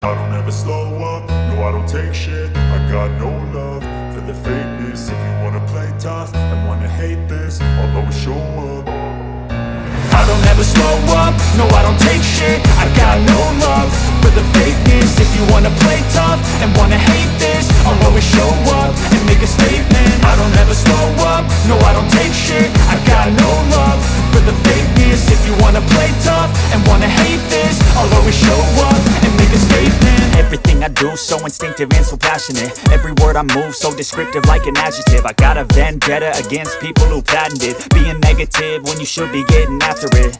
I don't ever slow up, no I don't take shit. I got no love for the fakeness. If you wanna play tough and wanna hate this, I'll always show up. I don't ever slow up, no I don't take shit. I got no love for the fakeness. If you wanna play tough and wanna hate this, I'll always show up and make a statement. I don't ever slow up, no I don't take shit. I got no love for the fakeness. If you wanna play tough and wanna hate this, I'll always show up and make a statement. Everything I do so instinctive and so passionate. Every word I move so descriptive like an adjective. I got a vendetta against people who patented being negative when you should be getting after it.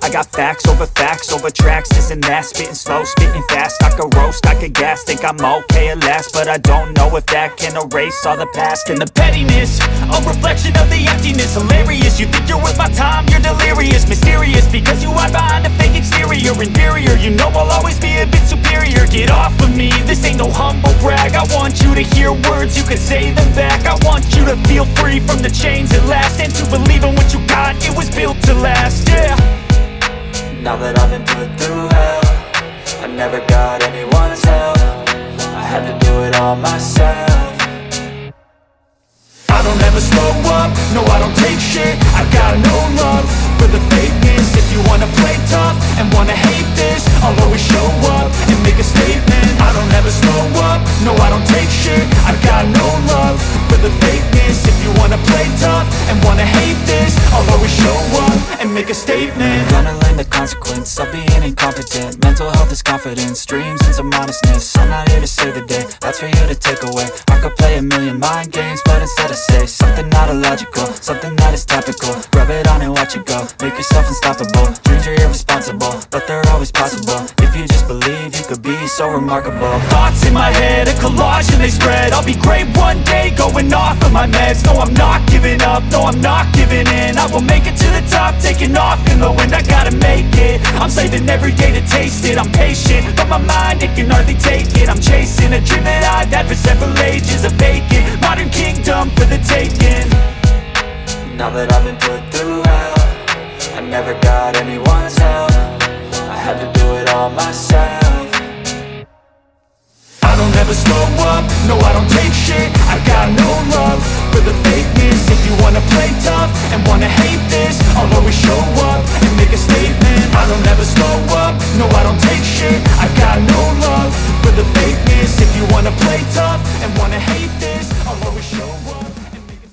I got facts over tracks, this and that. Spitting slow, spitting fast, I could roast, I could gas. Think I'm okay at last, but I don't know if that can erase all the past. And the pettiness, a reflection of the emptiness. Hilarious, you think you're worth my time, you're delirious. Mysterious, because you hide behind a fake exterior. Inferior, you know I'll always be a bit superior. Get off of me, this ain't no humble brag. I want you to hear words, you can say them back. I want you to feel free from the chains at last, and to believe in what you got, it was built to last, yeah. Now that I've been put through hell, I never got anyone's help. I had to do it all myself. I don't ever slow up, no I don't take shit. I got no love for the fakeness. If you wanna play tough and wanna hate this, I'll always show up and make a statement. I don't ever slow up, no I don't take shit. I got no love for the fakeness. If you wanna play tough and wanna hate this, I'll always show up and make a statement. Gonna learn the consequence of being incompetent. Mental health is confidence, dreams and some honestness. I'm not here to save the day, that's for you to take away. I could play a million mind games, but instead I say something not illogical, something that is topical. Rub it on and watch it go, make yourself unstoppable. Dreams are irresponsible, but they're always possible. If you just believe, you could be so remarkable. Thoughts in my head, a collage and they spread. I'll be great one day, going off of my meds. No, I'm not giving up, no, I'm not giving in. I will make it to the top, taking off in the wind. I gotta make it, I'm saving every day to taste it. I'm patient, but my mind, it can hardly take it. I'm chasing a dream that I've had for several ages. A vacant, modern kingdom for the taking. Now that I've been put through hell, I never got anyone's help. I had to do it all myself. I don't ever slow up, no I don't take shit. I got no love for the fakeness. If you wanna play tough and wanna hate this, I'll always show up and make a statement. I don't ever slow up, no I don't take shit. I got no love for the fakeness. If you wanna play tough and wanna hate this, I'll always show up and make a